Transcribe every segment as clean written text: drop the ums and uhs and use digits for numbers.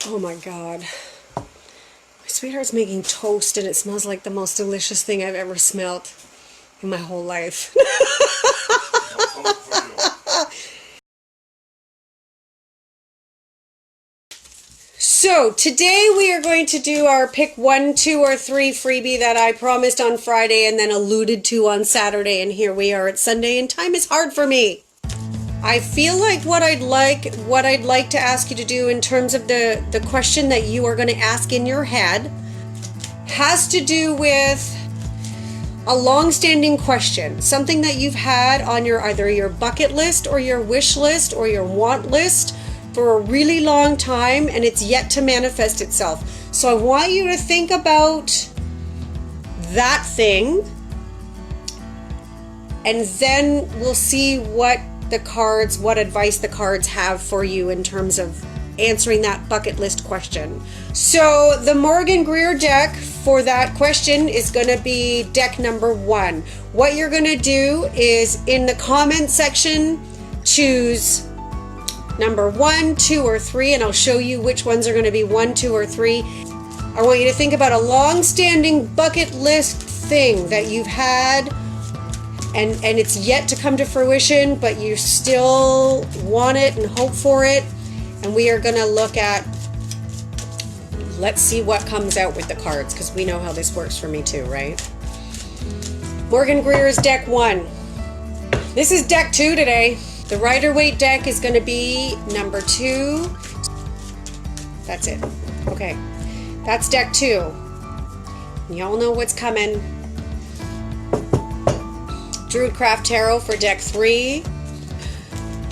Oh my God. My sweetheart's making toast and it smells like the most delicious thing I've ever smelt in my whole life. So today we are going to do our pick 1, 2, or 3 freebie that I promised on Friday and then alluded to on Saturday, and here we are at Sunday and time is hard for me. I feel like what I'd like to ask you to do in terms of the question that you are going to ask in your head has to do with a long-standing question, something that you've had on your either your bucket list or your wish list or your want list for a really long time, and it's yet to manifest itself. So I want you to think about that thing, and then we'll see what advice the cards have for you in terms of answering that bucket list question. So the Morgan Greer deck for that question is going to be deck number 1. What you're going to do is in the comment section choose number 1, 2, or 3, and I'll show you which ones are going to be 1, 2, or 3. I want you to think about a long-standing bucket list thing that you've had and it's yet to come to fruition, but you still want it and hope for it. And we are going to look at, let's see what comes out with the cards, because we know how this works for me too, right? Morgan Greer's deck 1. This is deck 2 today. The Rider-Waite deck is going to be number 2. That's it. Okay. That's deck 2. Y'all know what's coming. Druidcraft Tarot for deck 3.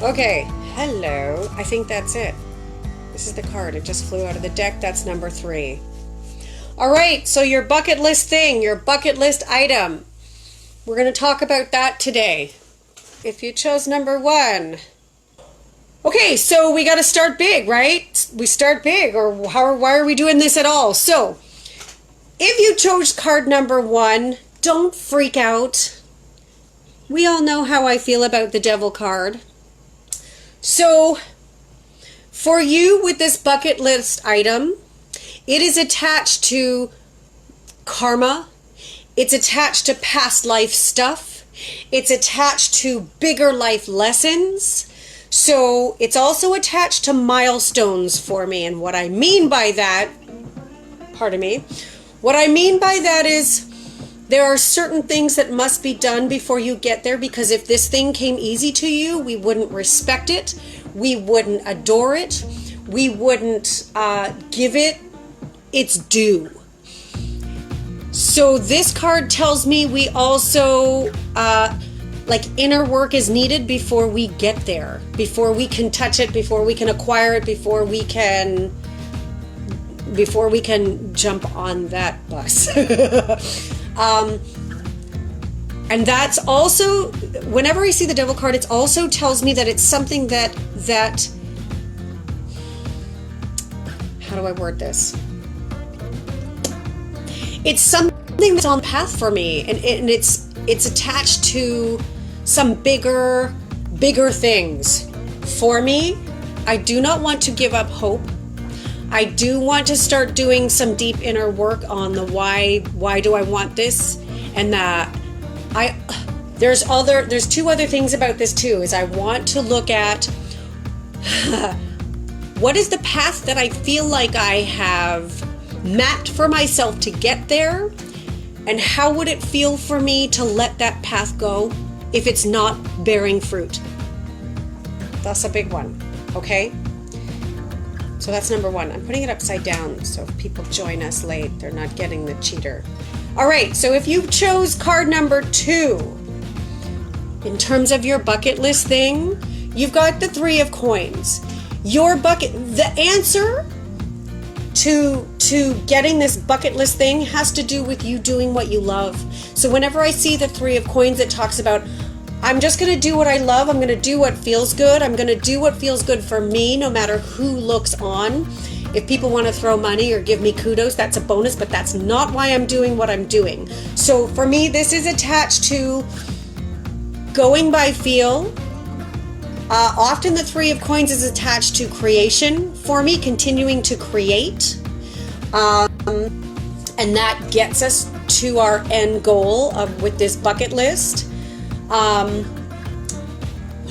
Okay. Hello. I think that's it. This is the card. It just flew out of the deck. That's number 3. All right. So your bucket list thing, your bucket list item. We're going to talk about that today. If you chose number 1. Okay, so we got to start big, right? We start big, or why are we doing this at all? So, if you chose card number 1, don't freak out. We all know how I feel about the Devil card. So, for you with this bucket list item, it is attached to karma. It's attached to past life stuff. It's attached to bigger life lessons. So it's also attached to milestones for me. And what I mean by that, what I mean by that is there are certain things that must be done before you get there, because if this thing came easy to you, we wouldn't respect it. We wouldn't adore it. We wouldn't give it its due. So this card tells me we also, inner work is needed before we get there, before we can touch it, before we can acquire it, before we can jump on that bus. And that's also, whenever I see the Devil card, it also tells me that it's something that how do I word this? It's something that's on the path for me, and it's attached to some bigger things. For me, I do not want to give up hope. I do want to start doing some deep inner work on the why do I want this, and there's 2 other things about this too, is I want to look at what is the path that I feel like I have mapped for myself to get there, and how would it feel for me to let that path go if it's not bearing fruit. That's a big one, okay? So that's number 1. I'm putting it upside down, so if people join us late, they're not getting the cheater. All right, so if you chose card number 2, in terms of your bucket list thing, you've got the 3 of coins. The answer to getting this bucket list thing has to do with you doing what you love. So whenever I see the 3 of coins, it talks about, I'm just going to do what I love. I'm going to do what feels good. I'm going to do what feels good for me, no matter who looks on. If people want to throw money or give me kudos, that's a bonus, but that's not why I'm doing what I'm doing. So for me, this is attached to going by feel, Often the Three of Coins is attached to creation for me, continuing to create. And that gets us to our end goal with this bucket list. What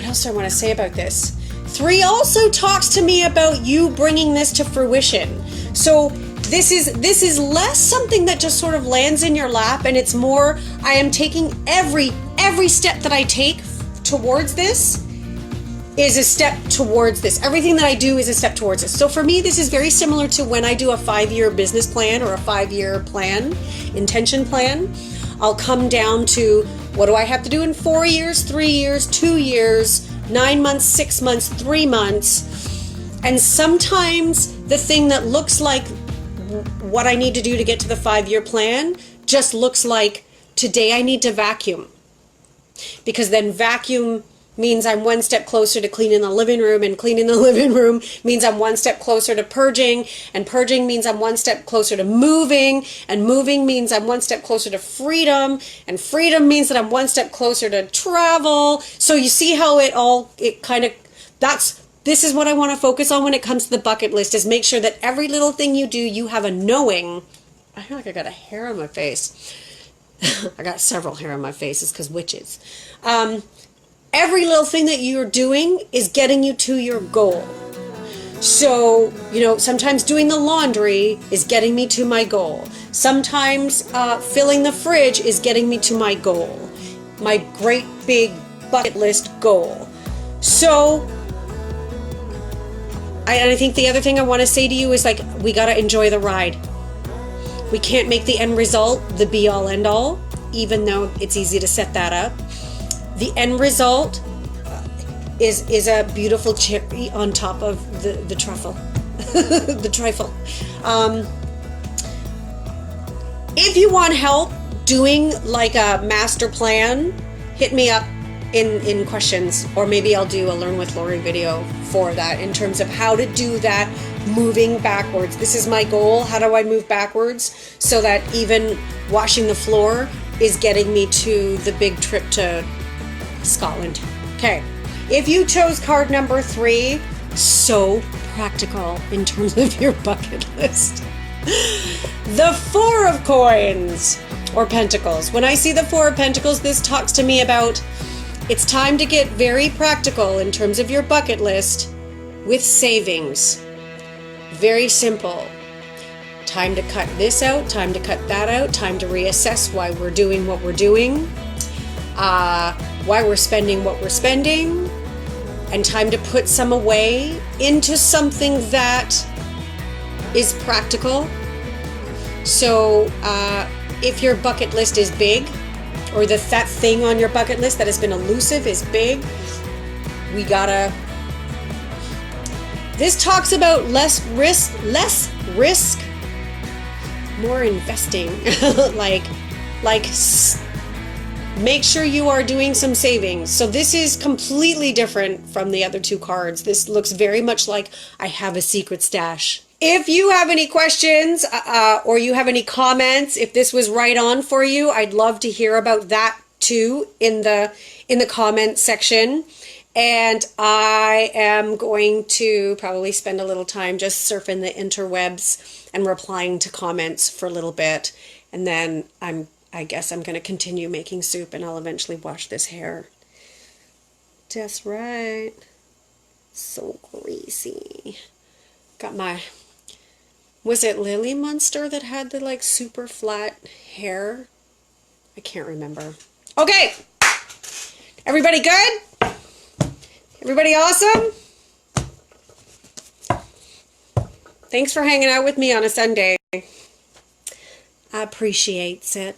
else do I want to say about this? 3 also talks to me about you bringing this to fruition. So this is less something that just sort of lands in your lap, and it's more, I am taking every step that I take towards this is a step towards this. Everything that I do is a step towards this. So for me, this is very similar to when I do a 5-year business plan or a 5-year plan, intention plan. I'll come down to, what do I have to do in 4 years, 3 years, 2 years, 9 months, 6 months, 3 months. And sometimes the thing that looks like what I need to do to get to the 5-year plan just looks like, today I need to vacuum. Because then vacuum means I'm one step closer to cleaning the living room, and cleaning the living room means I'm one step closer to purging, and purging means I'm one step closer to moving, and moving means I'm one step closer to freedom, and freedom means that I'm one step closer to travel. So you see how this is what I want to focus on when it comes to the bucket list, is make sure that every little thing you do, you have a knowing. I feel like I got a hair on my face. I got several hair on my faces because witches. Every little thing that you're doing is getting you to your goal. So, sometimes doing the laundry is getting me to my goal. Sometimes filling the fridge is getting me to my goal. My great big bucket list goal. So, I think the other thing I want to say to you is, we got to enjoy the ride. We can't make the end result the be all end all, even though it's easy to set that up. The end result is a beautiful cherry on top of the truffle. The trifle. If you want help doing like a master plan, hit me up in questions, or maybe I'll do a Learn with Lori video for that, in terms of how to do that, moving backwards. This is my goal. How do I move backwards so that even washing the floor is getting me to the big trip to Scotland? Okay, if you chose card number 3, so practical in terms of your bucket list. The 4 of Coins, or Pentacles. When I see the 4 of Pentacles, this talks to me about, it's time to get very practical in terms of your bucket list with savings. Very simple. Time to cut this out, time to cut that out, time to reassess why we're doing what we're doing, why we're spending what we're spending, and time to put some away into something that is practical. So if your bucket list is big, or that thing on your bucket list that has been elusive is big, we gotta... This talks about less risk, more investing. Make sure you are doing some savings. So this is completely different from the other 2 cards. This looks very much like I have a secret stash. If you have any questions or you have any comments, if this was right on for you, I'd love to hear about that too in the comment section. And I am going to probably spend a little time just surfing the interwebs and replying to comments for a little bit. And then I guess I'm going to continue making soup, and I'll eventually wash this hair. That's right. So greasy. Got my... Was it Lily Munster that had the super flat hair? I can't remember. Okay. Everybody good? Everybody awesome? Thanks for hanging out with me on a Sunday. I appreciate it.